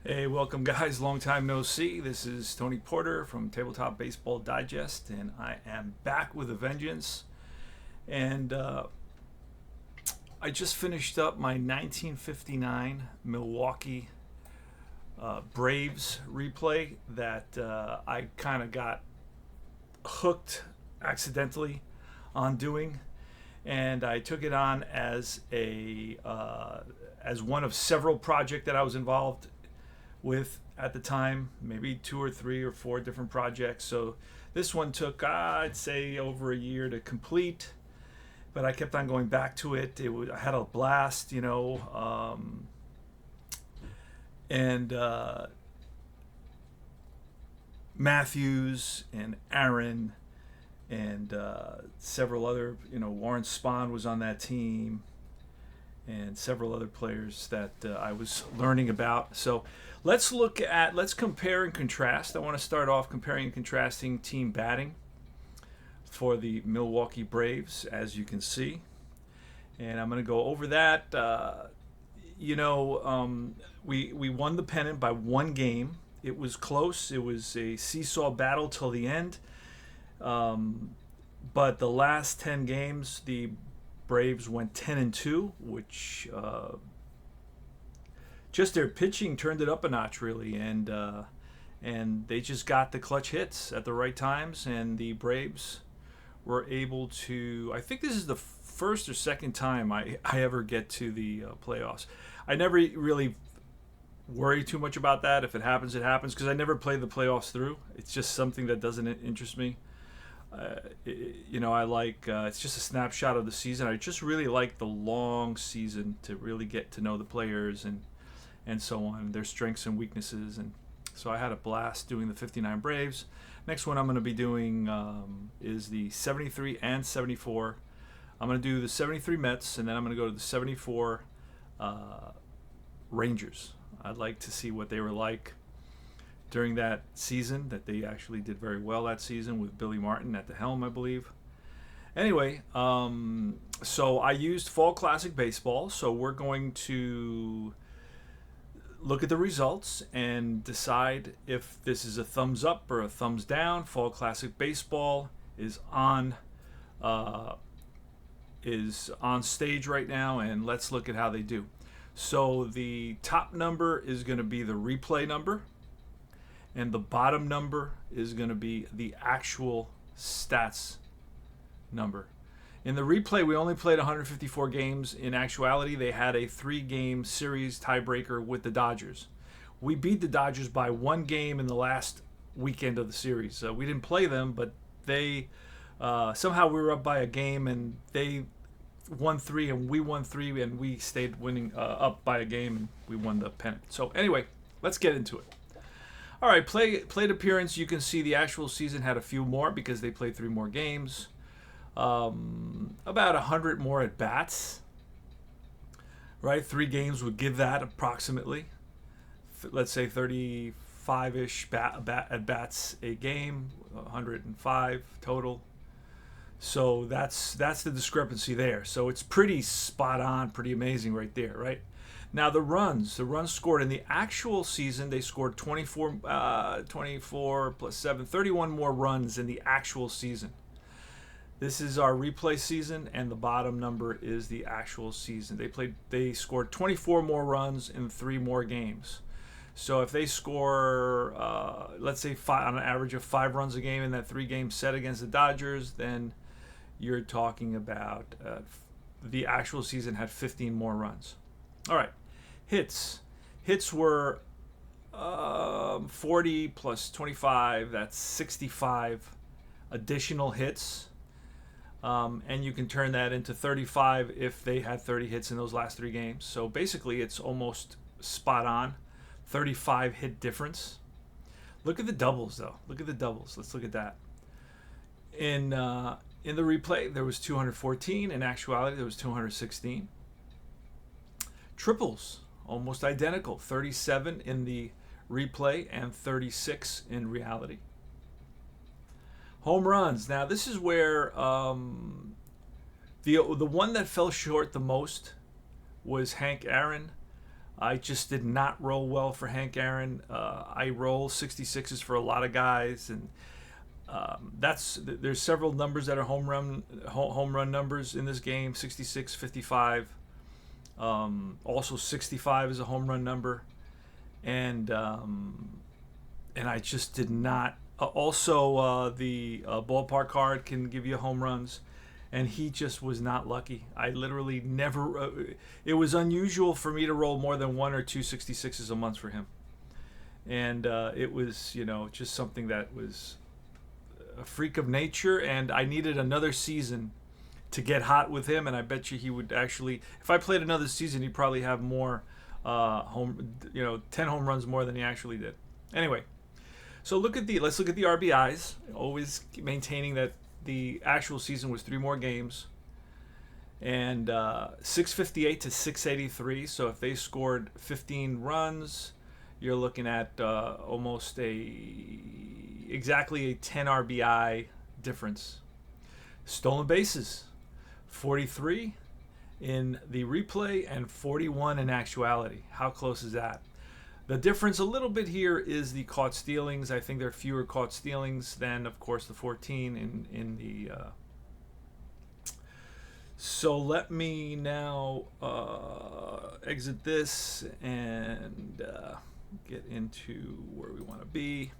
Hey, welcome guys. Long time no see. This is Tony Porter from Tabletop Baseball Digest, and I am back with a vengeance. And I just finished up my 1959 Milwaukee Braves replay that I kind of got hooked accidentally on doing, and I took it on as one of several projects that I was involved with at the time, maybe two or three or four different projects. So this one took, I'd say, over a year to complete, but I kept on going back to it. I had a blast, and Matthews and Aaron and several other, Warren Spahn was on that team and several other players that I was learning about. So let's compare and contrast. I want to start off comparing and contrasting team batting for the Milwaukee Braves, as you can see. And I'm going to go over that. We won the pennant by one game. It was close. It was a seesaw battle till the end. But the last 10 games, the Braves went 10-2, which just their pitching turned it up a notch, really, and they just got the clutch hits at the right times, and the Braves were able to. I think this is the first or second time I ever get to the playoffs. I never really worry too much about that. If it happens, it happens, because I never play the playoffs through. It's just something that doesn't interest me. I like it's just a snapshot of the season. I just really like the long season to really get to know the players and so on, their strengths and weaknesses. And so I had a blast doing the 59 Braves. Next one I'm going to be doing is the 73 and 74. I'm going to do the 73 Mets, and then I'm going to go to the 74 Rangers. I'd like to see what they were like during that season, that they actually did very well that season with Billy Martin at the helm, I believe. Anyway, so I used Fall Classic Baseball, so we're going to look at the results and decide if this is a thumbs up or a thumbs down. Fall Classic Baseball is on stage right now, and let's look at how they do. So the top number is going to be the replay number, and the bottom number is going to be the actual stats number. In the replay, we only played 154 games. In actuality, they had a 3-game series tiebreaker with the Dodgers. We beat the Dodgers by one game in the last weekend of the series. We didn't play them, but they somehow we were up by a game, and they won 3 and we won 3, and we stayed winning up by a game, and we won the pennant. So anyway, let's get into it. All right, plate appearance. You can see the actual season had a few more because they played 3 more games. About 100 more at bats. Right, 3 games would give that approximately. Let's say 35-ish at bats a game, 105 total. So that's the discrepancy there. So it's pretty spot on, pretty amazing right there, right? Now the runs scored in the actual season, they scored 24 plus 7, 31 more runs in the actual season. This is our replay season, and the bottom number is the actual season. They scored 24 more runs in 3 more games. So if they score, let's say on an average of 5 runs a game in that 3-game set against the Dodgers, then you're talking about the actual season had 15 more runs. All right. Hits were 40 plus 25, that's 65 additional hits, and you can turn that into 35 if they had 30 hits in those last 3 games. So basically it's almost spot on, 35 hit difference. Look at the doubles, though. Let's look at that. In the replay there was 214. In actuality there was 216. Triples, almost identical, 37 in the replay and 36 in reality. Home runs. Now this is where the one that fell short the most was Hank Aaron. I just did not roll well for Hank Aaron. I roll 66s for a lot of guys, and there's several numbers that are home run numbers in this game. 66, 55. Also 65 is a home run number, and I just did not. Also, the ballpark card can give you home runs, and he just was not lucky. I literally never. It was unusual for me to roll more than 1 or 2 66s a month for him, and it was just something that was a freak of nature, and I needed another season to get hot with him, and I bet you he would actually, if I played another season, he'd probably have more 10 home runs more than he actually did. Anyway, so let's look at the RBIs, always maintaining that the actual season was 3 more games, and 658 to 683. So if they scored 15 runs, you're looking at almost exactly a 10 RBI difference. Stolen bases, 43 in the replay and 41 in actuality. How close is that? The difference a little bit here is the caught stealings. I think there are fewer caught stealings than, of course, the 14 in the. So let me now exit this and get into where we want to be.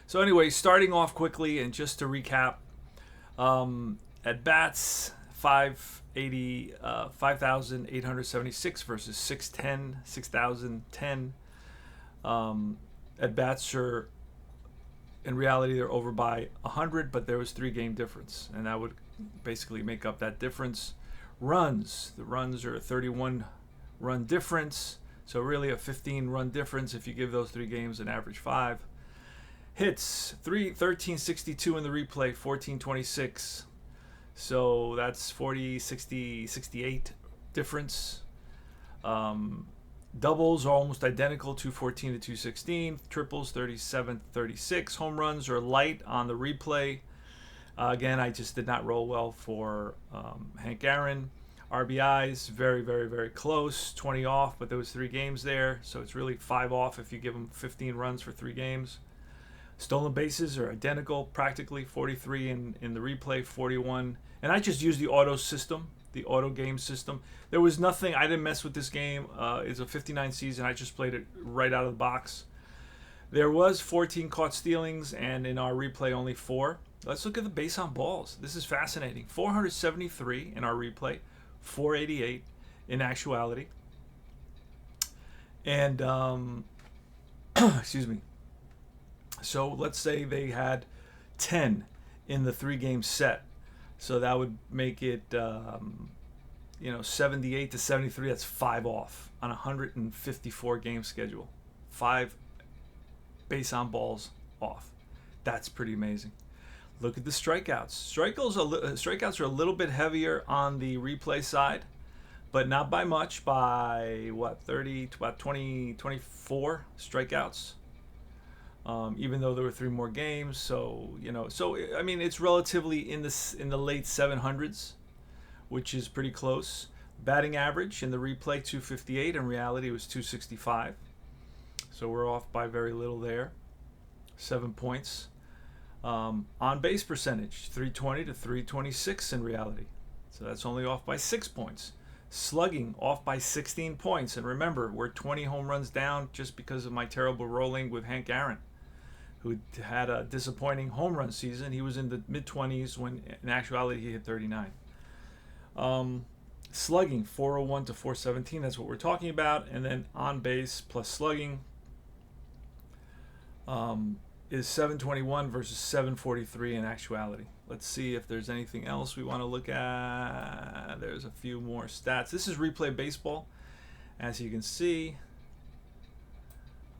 So anyway, starting off quickly and just to recap, at bats, 5,876 versus 6,010. At bats are, in reality, they're over by 100, but there was 3-game difference, and that would basically make up that difference. Runs, the runs are a 31-run difference, so really a 15-run difference if you give those 3 games an average 5. Hits, 1362 in the replay, 1426. So that's 40, 60, 68 difference. Doubles are almost identical, 214 to 216. Triples, 37, 36. Home runs are light on the replay. Again, I just did not roll well for Hank Aaron. RBIs, very, very, very close. 20 off, but there was 3 games there. So it's really 5 off if you give them 15 runs for 3 games. Stolen bases are identical, practically 43 in the replay, 41. And I just used the auto system, the auto game system. There was nothing, I didn't mess with this game. It's a 59 season. I just played it right out of the box. There was 14 caught stealings, and in our replay, only 4. Let's look at the base on balls. This is fascinating. 473 in our replay, 488 in actuality. And, excuse me. So let's say they had 10 in the 3-game set. So that would make it, 78 to 73. That's 5 off on a 154 game schedule. 5 base on balls off. That's pretty amazing. Look at the strikeouts. Strikeouts are a little bit heavier on the replay side, but not by much. By what, 30 to about 24 strikeouts. Even though there were 3 more games, so I mean, it's relatively in the late 700s, which is pretty close. Batting average in the replay 258. In reality, it was 265. So we're off by very little there. 7 points. On base percentage 320 to 326 in reality. So that's only off by 6 points. Slugging off by 16 points. And remember, we're 20 home runs down just because of my terrible rolling with Hank Aaron, who had a disappointing home run season. He was in the mid-20s when in actuality he hit 39. Slugging 401 to 417, that's what we're talking about. And then on base plus slugging is 721 versus 743 in actuality. Let's see if there's anything else we want to look at. There's a few more stats. This is replay baseball. As you can see,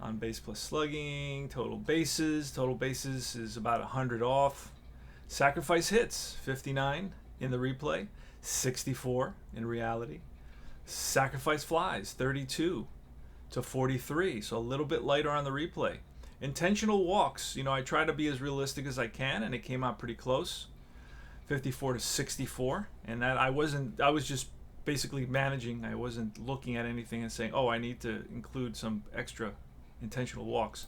on base plus slugging, total bases. Total bases is about 100 off. Sacrifice hits, 59 in the replay, 64 in reality. Sacrifice flies, 32 to 43, so a little bit lighter on the replay. Intentional walks, I try to be as realistic as I can, and it came out pretty close, 54 to 64. And that I was just basically managing. I wasn't looking at anything and saying, oh, I need to include some extra intentional walks.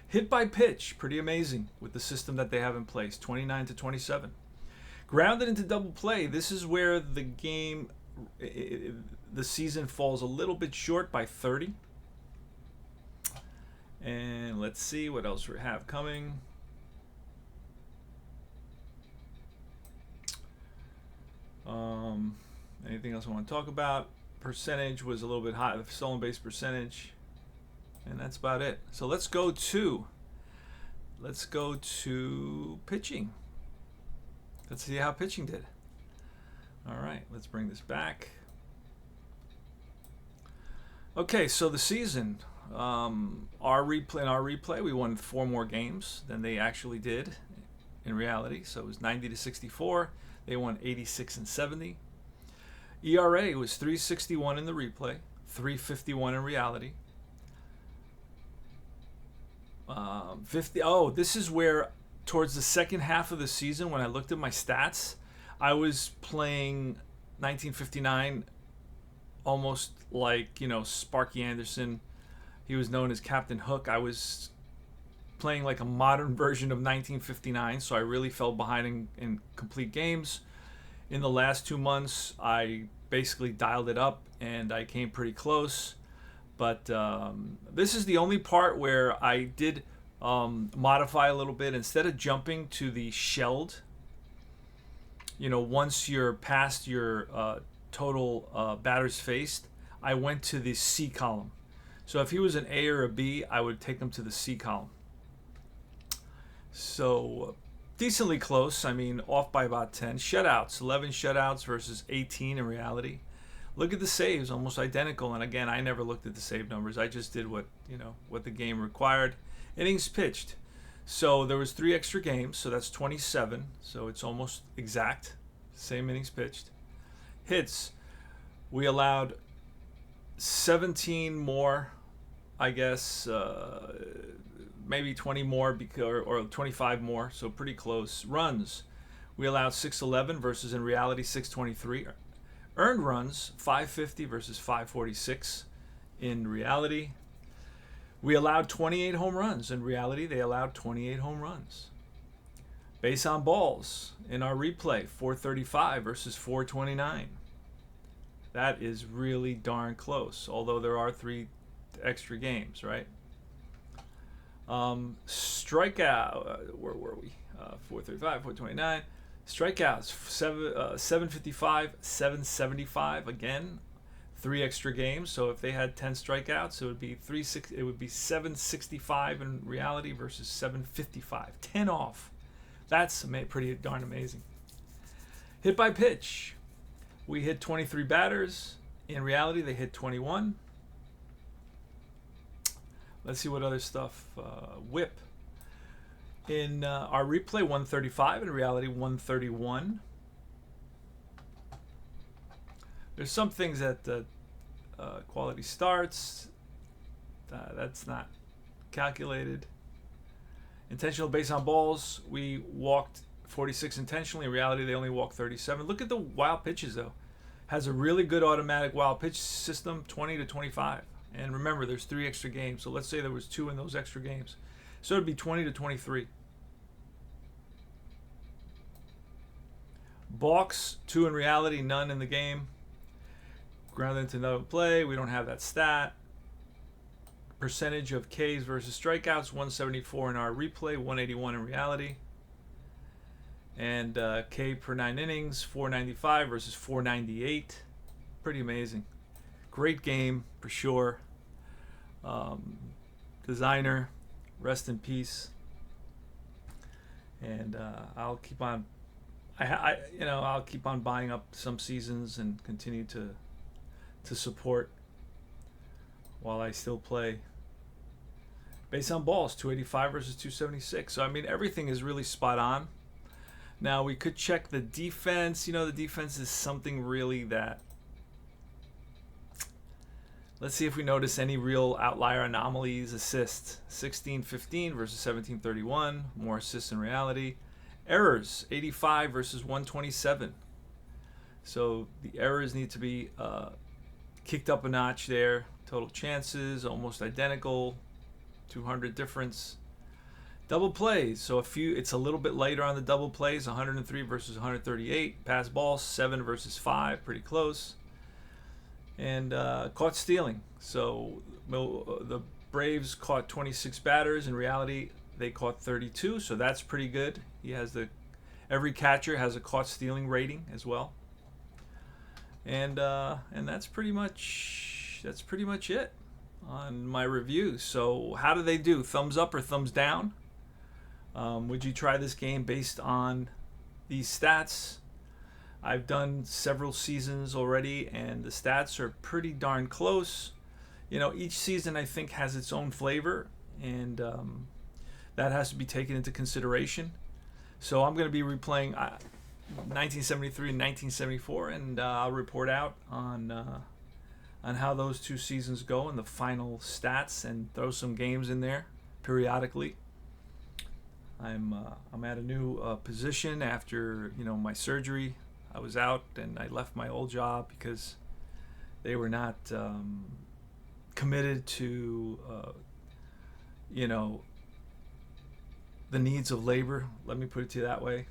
Hit by pitch, pretty amazing with the system that they have in place, 29 to 27. Grounded into double play, this is where the game, the season falls a little bit short by 30. And let's see what else we have coming. Anything else I want to talk about? Percentage was a little bit high, the stolen base percentage, and that's about it. So let's go to pitching. Let's see how pitching did. All right, let's bring this back. Okay, so the season, our replay, we won 4 more games than they actually did in reality. So it was 90 to 64. They won 86 and 70. ERA was 3.61 in the replay, 3.51 in reality. 50. Oh, this is where towards the second half of the season, when I looked at my stats, I was playing 1959 almost like, Sparky Anderson. He was known as Captain Hook. I was playing like a modern version of 1959, so I really fell behind in complete games. In the last 2 months, I basically dialed it up, and I came pretty close. But this is the only part where I did modify a little bit. Instead of jumping to the shelled, once you're past your total batters faced, I went to the C column. So if he was an A or a B, I would take him to the C column. So decently close. I mean, off by about 10. Shutouts, 11 shutouts versus 18 in reality. Look at the saves, almost identical. And again, I never looked at the save numbers. I just did what the game required. Innings pitched. So there was 3 extra games, so that's 27. So it's almost exact. Same innings pitched. Hits. We allowed 17 more, I guess, maybe 20 more or 25 more, so pretty close. Runs. We allowed 611 versus in reality 623. Earned runs, 550 versus 546 in reality. We allowed 28 home runs. In reality, they allowed 28 home runs. Base on balls in our replay, 435 versus 429. That is really darn close, although there are 3 extra games, right? Strikeout, where were we? 435, 429. Strikeouts, 755, 775. Again, 3 extra games. So if they had 10 strikeouts, it would be 765 in reality versus 755. 10 off. That's pretty darn amazing. Hit by pitch. We hit 23 batters. In reality, they hit 21. Let's see what other stuff. Whip. In our replay, 135. In reality, 131. There's some things that quality starts. That's not calculated. Intentional base on balls. We walked 46 intentionally. In reality, they only walked 37. Look at the wild pitches, though. Has a really good automatic wild pitch system, 20 to 25. And remember, there's 3 extra games. So let's say there was 2 in those extra games. So it'd be 20 to 23. Balks, 2 in reality, none in the game. Grounded into no play. We don't have that stat. Percentage of Ks versus strikeouts, 174 in our replay, 181 in reality. And K per 9 innings, 495 versus 498. Pretty amazing. Great game for sure. Designer, rest in peace. And I'll keep on. I'll keep on buying up some seasons and continue to support while I still play. Based on balls, 285 versus 276. So I mean, everything is really spot on. Now we could check the defense. The defense is something really that. Let's see if we notice any real outlier anomalies. Assists, 1615 versus 1731. More assists in reality. Errors, 85 versus 127. So the errors need to be kicked up a notch there. Total chances almost identical, 200 difference. Double plays, so it's a little bit lighter on the double plays, 103 versus 138. Pass ball, 7 versus 5, pretty close. And caught stealing, so the Braves caught 26 batters. In reality, they caught 32, so that's pretty good. Every catcher has a caught stealing rating as well. And that's pretty much it on my review. So how do they do? Thumbs up or thumbs down? Would you try this game based on these stats? I've done several seasons already, and the stats are pretty darn close. Each season I think has its own flavor, and that has to be taken into consideration. So I'm going to be replaying 1973 and 1974, and I'll report out on how those two seasons go and the final stats, and throw some games in there periodically. I'm at a new position after my surgery. I was out and I left my old job because they were not committed to the needs of labor. Let me put it to you that way.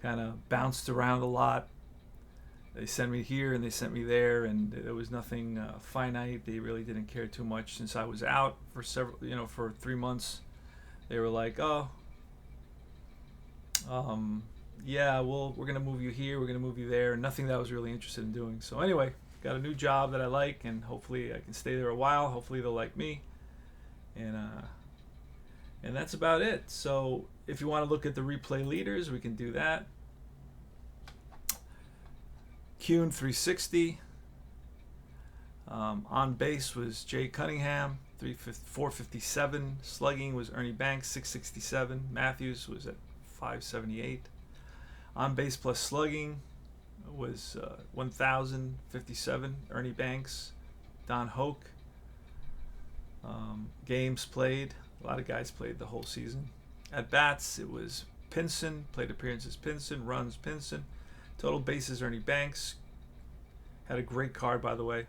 Kind of bounced around a lot. They sent me here and they sent me there, and there was nothing finite. They really didn't care too much. Since I was out for for 3 months, they were like, oh, yeah, well, we're gonna move you here, we're gonna move you there. Nothing that I was really interested in doing. So anyway, got a new job that I like, and hopefully I can stay there a while. Hopefully they'll like me, and that's about it. So if you want to look at the replay leaders, we can do that. Kuhn 360. On base was Jay Cunningham, 457. Slugging was Ernie Banks, 667. Matthews was at 578. On base plus slugging was 1,057. Ernie Banks, Don Hoke. Games played, a lot of guys played the whole season. At bats, it was Pinson, plate appearances Pinson, runs Pinson. Total bases Ernie Banks. Had a great card, by the way.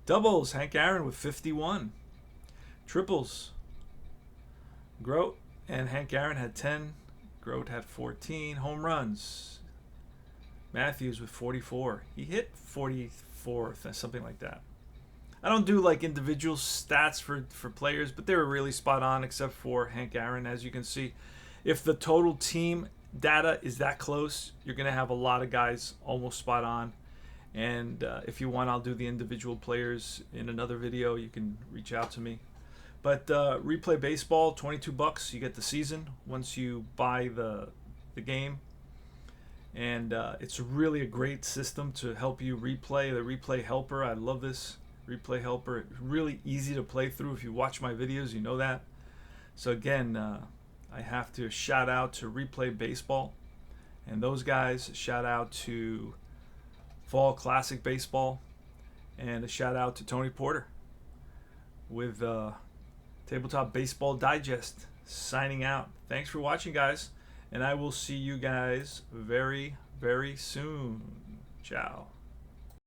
Doubles, Hank Aaron with 51. Triples, Grote and Hank Aaron had 10. Grote had 14. Home runs, Matthews with 44. He hit 44, something like that. I don't do like individual stats for players, but they were really spot on except for Hank Aaron. As you can see, if the total team data is that close, you're going to have a lot of guys almost spot on. And if you want, I'll do the individual players in another video. You can reach out to me. But Replay Baseball, $22. You get the season once you buy the game. And it's really a great system to help you replay. The Replay Helper, I love this Replay Helper. It's really easy to play through. If you watch my videos, you know that. So again, I have to shout out to Replay Baseball and those guys. Shout out to Fall Classic Baseball, and a shout out to Tony Porter with Tabletop Baseball Digest signing out. Thanks for watching, guys, and I will see you guys very, very soon. Ciao.